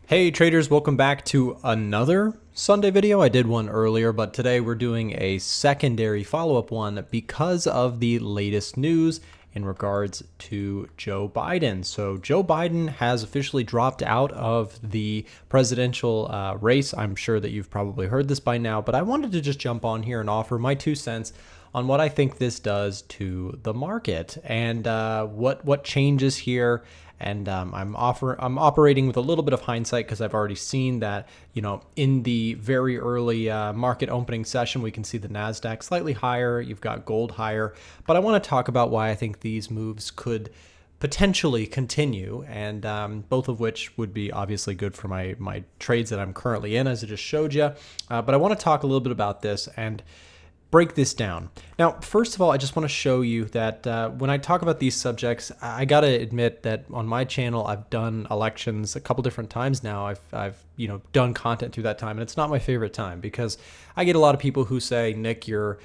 Hey traders, welcome back to another Sunday video. I did one earlier, but today we're doing a secondary follow-up one because of the latest news in regards to Joe Biden. So Joe Biden has officially dropped out of the presidential race. I'm sure that you've probably heard this by now, but I wanted to just jump on here and offer my 2 cents on what I think this does to the market and what changes here. And I'm operating with a little bit of hindsight because I've already seen that, in the very early market opening session, we can see the NASDAQ slightly higher. You've got gold higher. But I want to talk about why I think these moves could potentially continue, and both of which would be obviously good for my trades that I'm currently in, as I just showed you. But I want to talk a little bit about this and break this down. Now, first of all, I just want to show you that when I talk about these subjects, I got to admit that on my channel, I've done elections a couple different times now. I've done content through that time, and it's not my favorite time because I get a lot of people who say, Nick, you're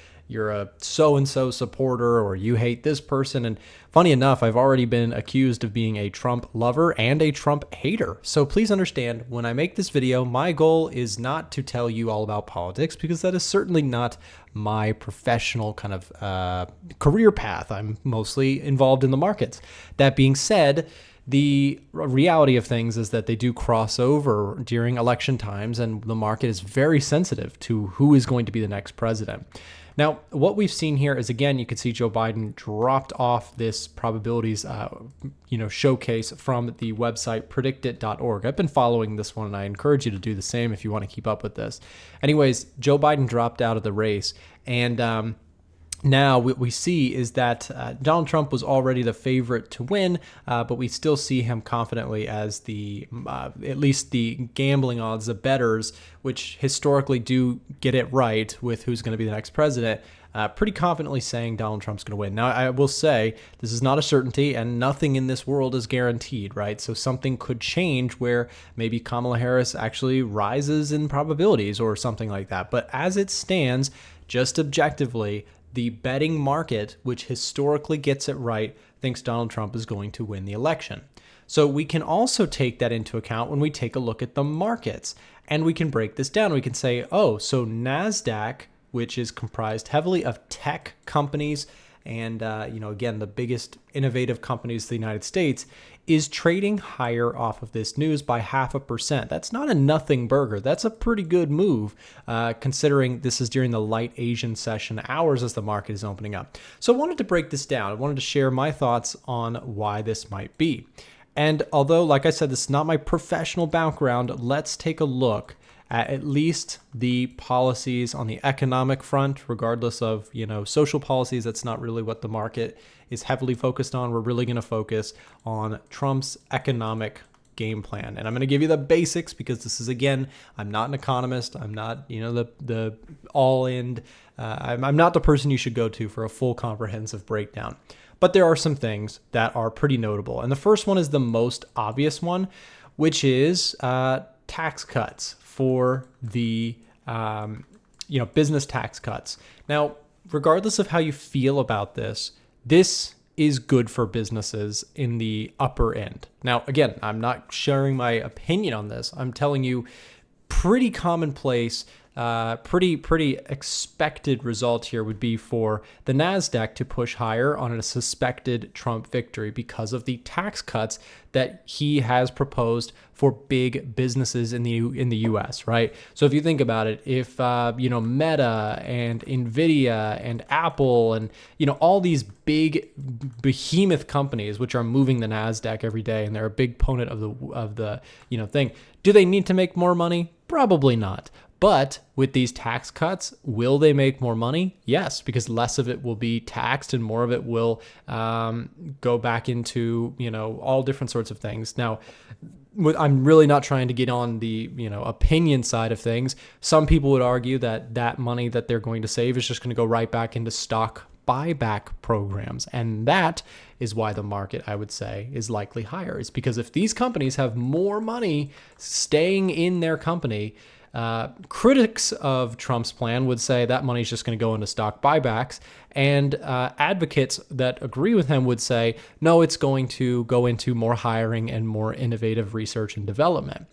a so-and-so supporter, or you hate this person. And funny enough, I've already been accused of being a Trump lover and a Trump hater. So please understand, when I make this video, my goal is not to tell you all about politics, because that is certainly not my professional kind of career path. I'm mostly involved in the markets. That being said, the reality of things is that they do cross over during election times, and the market is very sensitive to who is going to be the next president. Now, what we've seen here is, again, you can see Joe Biden dropped off this probabilities, showcase from the website predictit.org. I've been following this one, and I encourage you to do the same if you want to keep up with this. Anyways, Joe Biden dropped out of the race, and now what we see is that Donald Trump was already the favorite to win, but we still see him confidently as the, at least the gambling odds, the bettors, which historically do get it right with who's going to be the next president, pretty confidently saying Donald Trump's going to win. Now, I will say this is not a certainty, and nothing in this world is guaranteed, right? So something could change where maybe Kamala Harris actually rises in probabilities or something like that. But as it stands, just objectively, the betting market, which historically gets it right, thinks Donald Trump is going to win the election. So we can also take that into account when we take a look at the markets, and we can break this down. We can say, oh, so NASDAQ, which is comprised heavily of tech companies and, again, the biggest innovative companies in the United States, is trading higher off of this news by 0.5%. That's not a nothing burger. That's a pretty good move, considering this is during the light Asian session hours as the market is opening up. So I wanted to break this down. I wanted to share my thoughts on why this might be. And although, like I said, this is not my professional background, let's take a look at least the policies on the economic front, regardless of, social policies. That's not really what the market is heavily focused on. We're really going to focus on Trump's economic game plan. And I'm going to give you the basics because this is, again, I'm not an economist. I'm not, the all-in. I'm not the person you should go to for a full comprehensive breakdown. But there are some things that are pretty notable. And the first one is the most obvious one, which is tax cuts for the business tax cuts. Now, regardless of how you feel about this, this is good for businesses in the upper end. Now, again, I'm not sharing my opinion on this. I'm telling you pretty commonplace, pretty expected result here would be for the NASDAQ to push higher on a suspected Trump victory because of the tax cuts that he has proposed for big businesses in the U.S., right? So if you think about it, if Meta and Nvidia and Apple and all these big behemoth companies which are moving the NASDAQ every day, and they're a big component of the thing, do they need to make more money? Probably not. But with these tax cuts, will they make more money? Yes, because less of it will be taxed and more of it will go back into, all different sorts of things. Now, I'm really not trying to get on the, opinion side of things. Some people would argue that money that they're going to save is just going to go right back into stock buyback programs. And that is why the market, I would say, is likely higher. It's because if these companies have more money staying in their company, critics of Trump's plan would say that money is just going to go into stock buybacks, and advocates that agree with him would say, no, it's going to go into more hiring and more innovative research and development.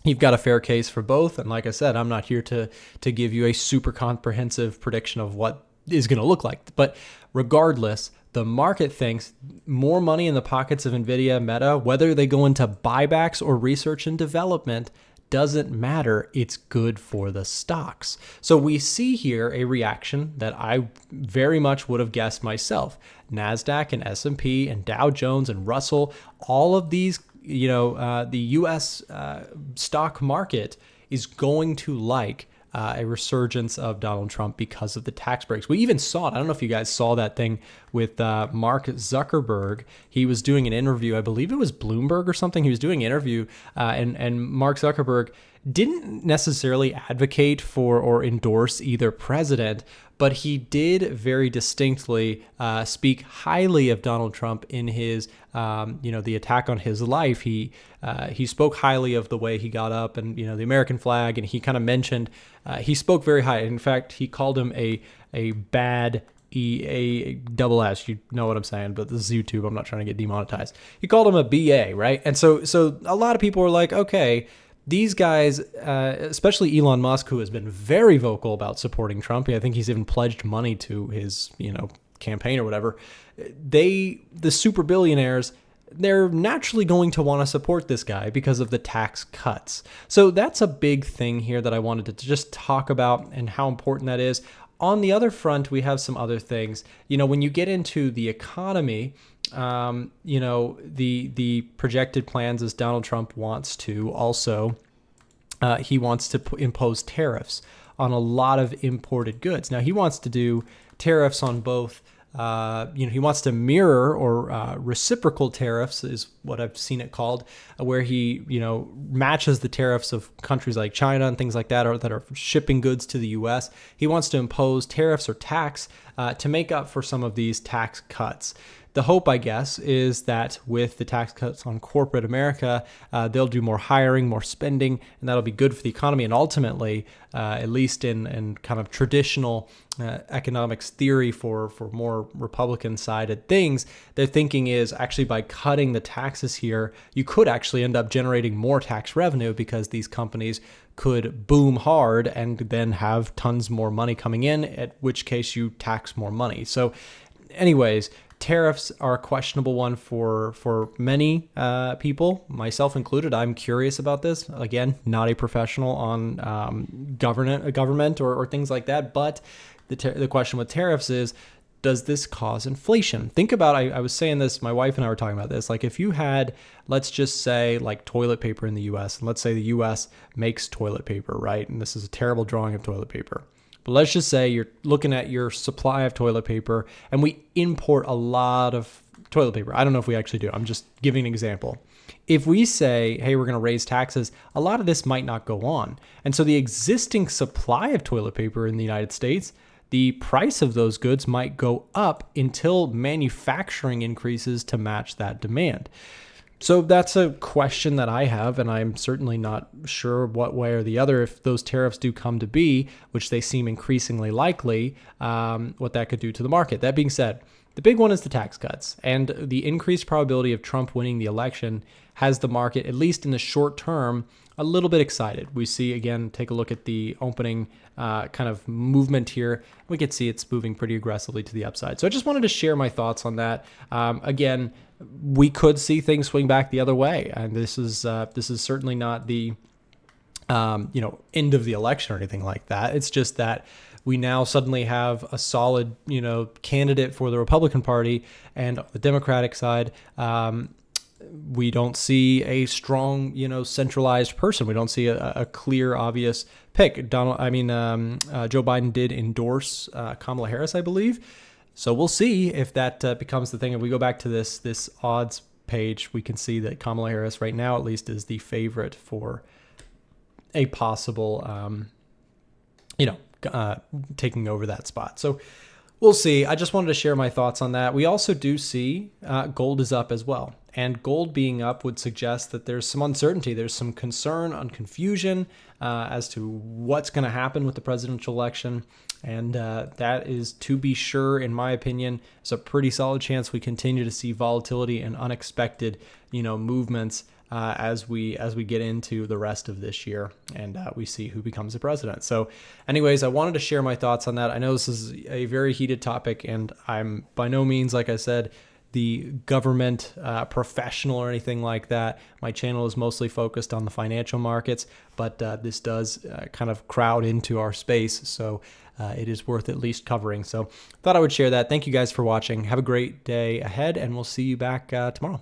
you've got a fair case for both. And like I said, I'm not here to give you a super comprehensive prediction of what is going to look like. But regardless, the market thinks more money in the pockets of NVIDIA, Meta, whether they go into buybacks or research and development, doesn't matter. It's good for the stocks. So we see here a reaction that I very much would have guessed myself. NASDAQ and S&P and Dow Jones and Russell, all of these, the U.S. Stock market is going to like a resurgence of Donald Trump because of the tax breaks. We even saw it. I don't know if you guys saw that thing with Mark Zuckerberg. He was doing an interview. I believe it was Bloomberg or something. He was doing an interview, and Mark Zuckerberg didn't necessarily advocate for or endorse either president, but he did very distinctly speak highly of Donald Trump in his, the attack on his life. He spoke highly of the way he got up and, the American flag, and he kind of mentioned, he spoke very high. In fact, he called him a bad a double S. You know what I'm saying, but this is YouTube. I'm not trying to get demonetized. He called him a BA, right? And so a lot of people were like, okay, these guys, especially Elon Musk, who has been very vocal about supporting Trump. I think he's even pledged money to his, campaign or whatever. The super billionaires, they're naturally going to want to support this guy because of the tax cuts. So that's a big thing here that I wanted to just talk about and how important that is. On the other front, we have some other things. When you get into the economy, the projected plans is Donald Trump wants to also, he wants to impose tariffs on a lot of imported goods. Now, he wants to do tariffs on both, he wants to mirror or reciprocal tariffs is what I've seen it called, where he, matches the tariffs of countries like China and things like that, or that are shipping goods to the U.S. He wants to impose tariffs or tax to make up for some of these tax cuts. The hope, I guess, is that with the tax cuts on corporate America, they'll do more hiring, more spending, and that'll be good for the economy. And ultimately, at least in kind of traditional economics theory for more Republican-sided things, their thinking is actually by cutting the taxes here, you could actually end up generating more tax revenue because these companies could boom hard and then have tons more money coming in, at which case you tax more money. So anyways, tariffs are a questionable one for many people, myself included. I'm curious about this. Again, not a professional on government or things like that. But the question with tariffs is, does this cause inflation? Think about, I was saying this, my wife and I were talking about this. Like if you had, let's just say like toilet paper in the US, and let's say the US makes toilet paper, right? And this is a terrible drawing of toilet paper. But let's just say you're looking at your supply of toilet paper and we import a lot of toilet paper. I don't know if we actually do. I'm just giving an example. If we say, hey, we're going to raise taxes, a lot of this might not go on. And so the existing supply of toilet paper in the United States, the price of those goods might go up until manufacturing increases to match that demand. So that's a question that I have, and I'm certainly not sure what way or the other, if those tariffs do come to be, which they seem increasingly likely, what that could do to the market. That being said, the big one is the tax cuts, and the increased probability of Trump winning the election has the market, at least in the short term, a little bit excited. We see, again, take a look at the opening kind of movement here. We can see it's moving pretty aggressively to the upside. So I just wanted to share my thoughts on that. Again, we could see things swing back the other way, and this is certainly not the end of the election or anything like that. It's just that we now suddenly have a solid candidate for the Republican Party, and the Democratic side, we don't see a strong centralized person. We don't see a clear, obvious pick. Joe Biden did endorse Kamala Harris, I believe. So we'll see if that becomes the thing. If we go back to this odds page, we can see that Kamala Harris right now at least is the favorite for a possible, taking over that spot. So we'll see. I just wanted to share my thoughts on that. We also do see gold is up as well. And gold being up would suggest that there's some uncertainty. There's some concern and confusion as to what's going to happen with the presidential election. And that is, to be sure, in my opinion, is a pretty solid chance we continue to see volatility and unexpected, movements as we get into the rest of this year and we see who becomes the president. So anyways, I wanted to share my thoughts on that. I know this is a very heated topic, and I'm by no means, like I said, the government professional or anything like that. My channel is mostly focused on the financial markets, but this does kind of crowd into our space, so it is worth at least covering. So thought I would share that. Thank you guys for watching. Have a great day ahead, and we'll see you back tomorrow.